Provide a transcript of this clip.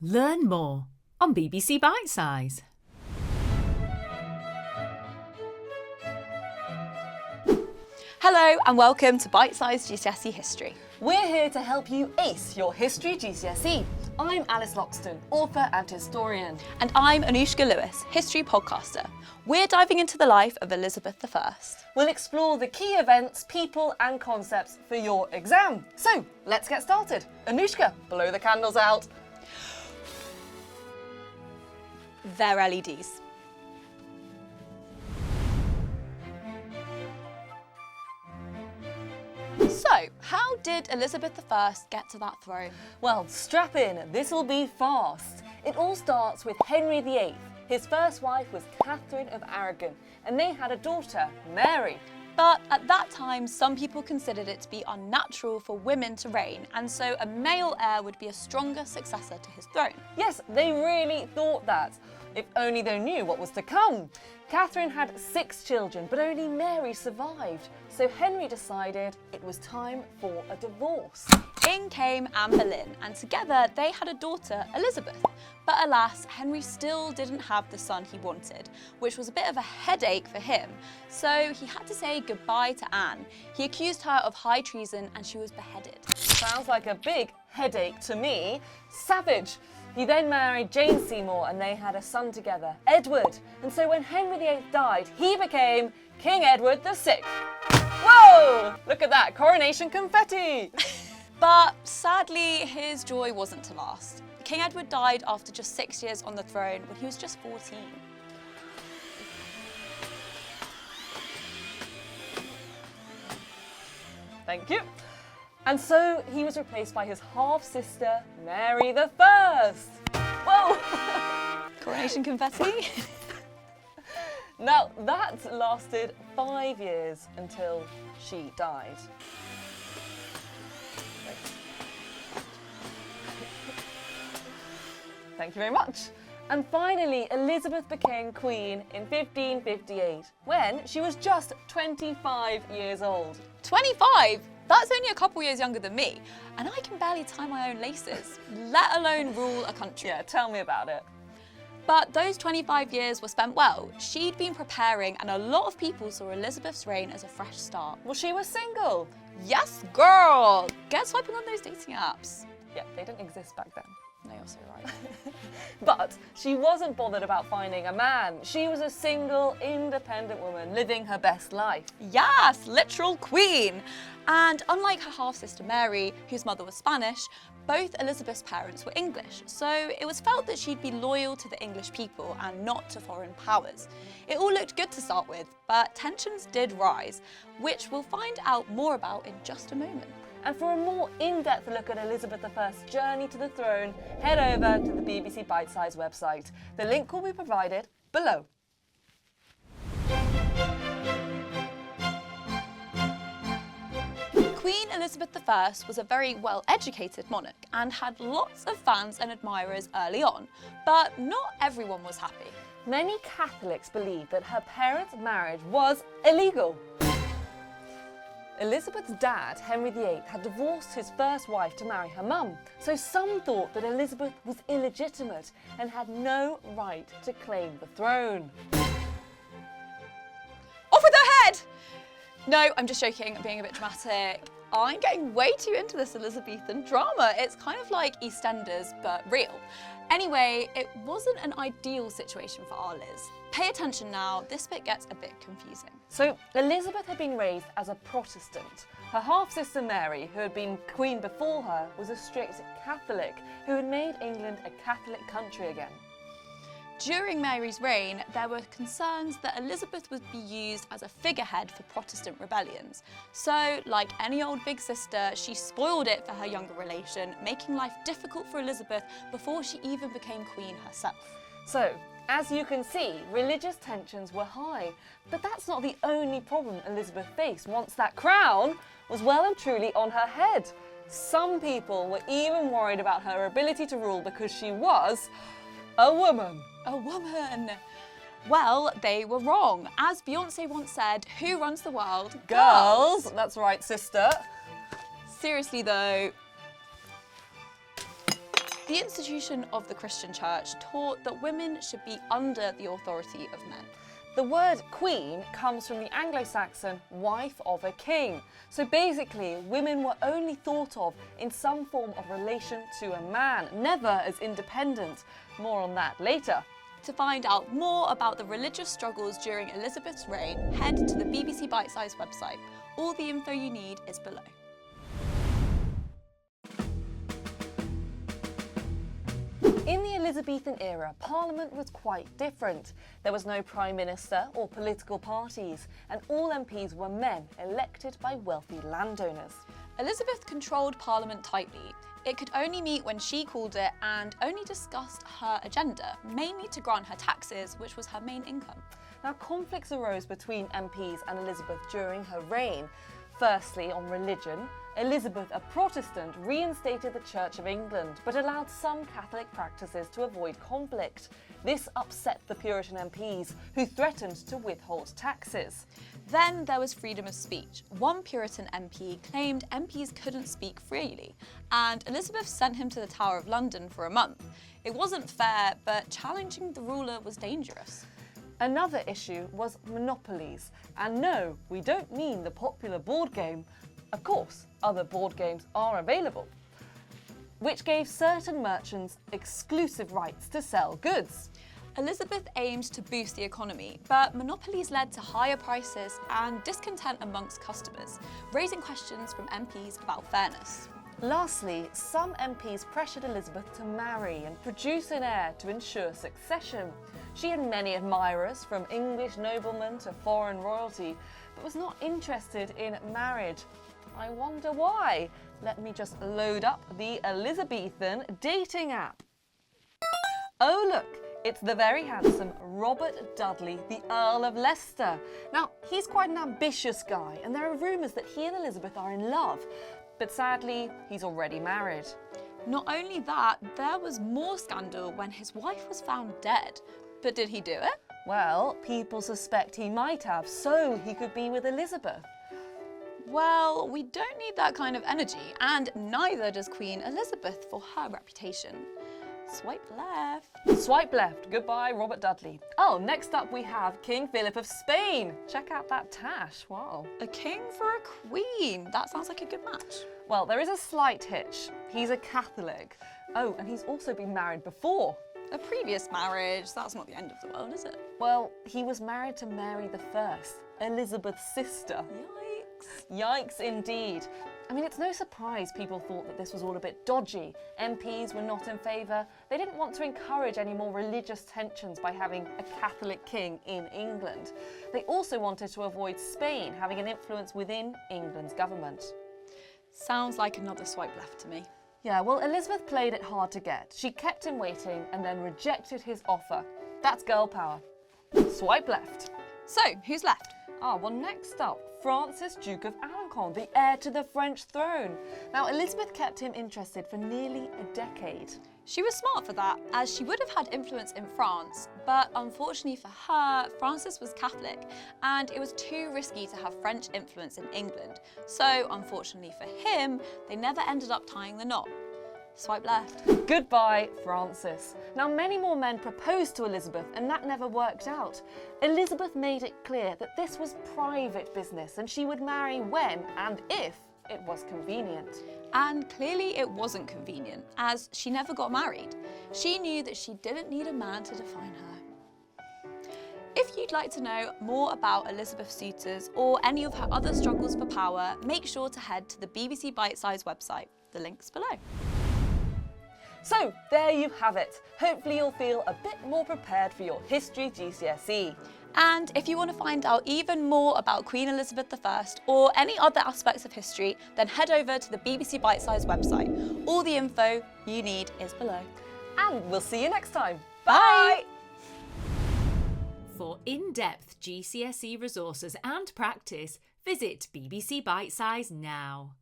Learn more on BBC Bitesize. Hello and welcome to Bitesize GCSE History. We're here to help you ace your History GCSE. I'm Alice Loxton, author and historian. And I'm Anoushka Lewis, history podcaster. We're diving into the life of Elizabeth I. We'll explore the key events, people and concepts for your exam. So, let's get started. Anoushka, blow the candles out. They're LEDs. So, how did Elizabeth I get to that throne? Well, strap in, this'll be fast. It all starts with Henry VIII. His first wife was Catherine of Aragon, and they had a daughter, Mary. But at that time, some people considered it to be unnatural for women to reign, and so a male heir would be a stronger successor to his throne. Yes, they really thought that. If only they knew what was to come. Catherine had 6 children, but only Mary survived. So Henry decided it was time for a divorce. In came Anne Boleyn, and together they had a daughter, Elizabeth. But alas, Henry still didn't have the son he wanted, which was a bit of a headache for him. So he had to say goodbye to Anne. He accused her of high treason and she was beheaded. Sounds like a big headache to me. Savage. He then married Jane Seymour and they had a son together, Edward. And so when Henry VIII died, he became King Edward VI. Whoa! Look at that, coronation confetti! But sadly, his joy wasn't to last. King Edward died after just 6 years on the throne when he was just 14. Thank you. And so he was replaced by his half-sister, Mary I. Whoa! Coronation confetti? Now, that lasted 5 years until she died. Thank you very much. And finally, Elizabeth became queen in 1558, when she was just 25 years old. 25? That's only a couple years younger than me, and I can barely tie my own laces, let alone rule a country. Yeah, tell me about it. But those 25 years were spent well. She'd been preparing, and a lot of people saw Elizabeth's reign as a fresh start. Well, she was single. Yes, girl! Get swiping on those dating apps. Yeah, they didn't exist back then. No, you're so right. But she wasn't bothered about finding a man. She was a single, independent woman living her best life. Yes, literal queen. And unlike her half-sister Mary, whose mother was Spanish, both Elizabeth's parents were English, so it was felt that she'd be loyal to the English people and not to foreign powers. It all looked good to start with, but tensions did rise, which we'll find out more about in just a moment. And for a more in-depth look at Elizabeth I's journey to the throne, head over to the BBC Bitesize website. The link will be provided below. Queen Elizabeth I was a very well-educated monarch and had lots of fans and admirers early on, but not everyone was happy. Many Catholics believed that her parents' marriage was illegal. Elizabeth's dad, Henry VIII, had divorced his first wife to marry her mum, so some thought that Elizabeth was illegitimate and had no right to claim the throne. Off with her head! No, I'm just joking, I'm being a bit dramatic. I'm getting way too into this Elizabethan drama. It's kind of like EastEnders, but real. Anyway, it wasn't an ideal situation for our Liz. Pay attention now, this bit gets a bit confusing. So, Elizabeth had been raised as a Protestant. Her half-sister Mary, who had been queen before her, was a strict Catholic who had made England a Catholic country again. During Mary's reign, there were concerns that Elizabeth would be used as a figurehead for Protestant rebellions. So, like any old big sister, she spoiled it for her younger relation, making life difficult for Elizabeth before she even became queen herself. So, as you can see, religious tensions were high. But that's not the only problem Elizabeth faced once that crown was well and truly on her head. Some people were even worried about her ability to rule because she was a woman. A woman! Well, they were wrong. As Beyonce once said, who runs the world? Girls! That's right, sister. Seriously though, The institution of the Christian Church taught that women should be under the authority of men. The word queen comes from the Anglo-Saxon wife of a king. So basically, women were only thought of in some form of relation to a man, never as independent. More on that later. To find out more about the religious struggles during Elizabeth's reign, head to the BBC Bitesize website. All the info you need is below. In the Elizabethan era, Parliament was quite different. There was no Prime Minister or political parties, and all MPs were men elected by wealthy landowners. Elizabeth controlled Parliament tightly. It could only meet when she called it and only discussed her agenda, mainly to grant her taxes, which was her main income. Now, conflicts arose between MPs and Elizabeth during her reign. Firstly, on religion, Elizabeth, a Protestant, reinstated the Church of England, but allowed some Catholic practices to avoid conflict. This upset the Puritan MPs, who threatened to withhold taxes. Then there was freedom of speech. One Puritan MP claimed MPs couldn't speak freely, and Elizabeth sent him to the Tower of London for a month. It wasn't fair, but challenging the ruler was dangerous. Another issue was monopolies. And no, we don't mean the popular board game. Of course, other board games are available, which gave certain merchants exclusive rights to sell goods. Elizabeth aimed to boost the economy, but monopolies led to higher prices and discontent amongst customers, raising questions from MPs about fairness. Lastly, some MPs pressured Elizabeth to marry and produce an heir to ensure succession. She had many admirers, from English noblemen to foreign royalty, but was not interested in marriage. I wonder why. Let me just load up the Elizabethan dating app. Oh look, it's the very handsome Robert Dudley, the Earl of Leicester. Now, he's quite an ambitious guy, and there are rumours that he and Elizabeth are in love. But sadly, he's already married. Not only that, there was more scandal when his wife was found dead. But did he do it? Well, people suspect he might have, so he could be with Elizabeth. Well, we don't need that kind of energy, and neither does Queen Elizabeth for her reputation. Swipe left. Swipe left. Goodbye, Robert Dudley. Oh, next up we have King Philip of Spain. Check out that tash. Wow. A king for a queen. That sounds like a good match. Well, there is a slight hitch. He's a Catholic. Oh, and he's also been married before. A previous marriage, that's not the end of the world, is it? Well, he was married to Mary I, Elizabeth's sister. Yikes. Yikes indeed. I mean, it's no surprise people thought that this was all a bit dodgy. MPs were not in favour. They didn't want to encourage any more religious tensions by having a Catholic king in England. They also wanted to avoid Spain having an influence within England's government. Sounds like another swipe left to me. Yeah, well, Elizabeth played it hard to get. She kept him waiting and then rejected his offer. That's girl power. Swipe left. So, who's left? Well, next up, Francis, Duke of Alençon, the heir to the French throne. Now, Elizabeth kept him interested for nearly a decade. She was smart for that, as she would have had influence in France, but unfortunately for her, Francis was Catholic, and it was too risky to have French influence in England. So, unfortunately for him, they never ended up tying the knot. Swipe left. Goodbye, Francis. Now, many more men proposed to Elizabeth, and that never worked out. Elizabeth made it clear that this was private business, and she would marry when and if it was convenient. And clearly it wasn't convenient, as she never got married. She knew that she didn't need a man to define her. If you'd like to know more about Elizabeth's suitors or any of her other struggles for power, make sure to head to the BBC Bitesize website. The link's below. So, there you have it. Hopefully you'll feel a bit more prepared for your History GCSE. And if you want to find out even more about Queen Elizabeth I or any other aspects of history, then head over to the BBC Bitesize website. All the info you need is below. And we'll see you next time. Bye! For in-depth GCSE resources and practice, visit BBC Bitesize now.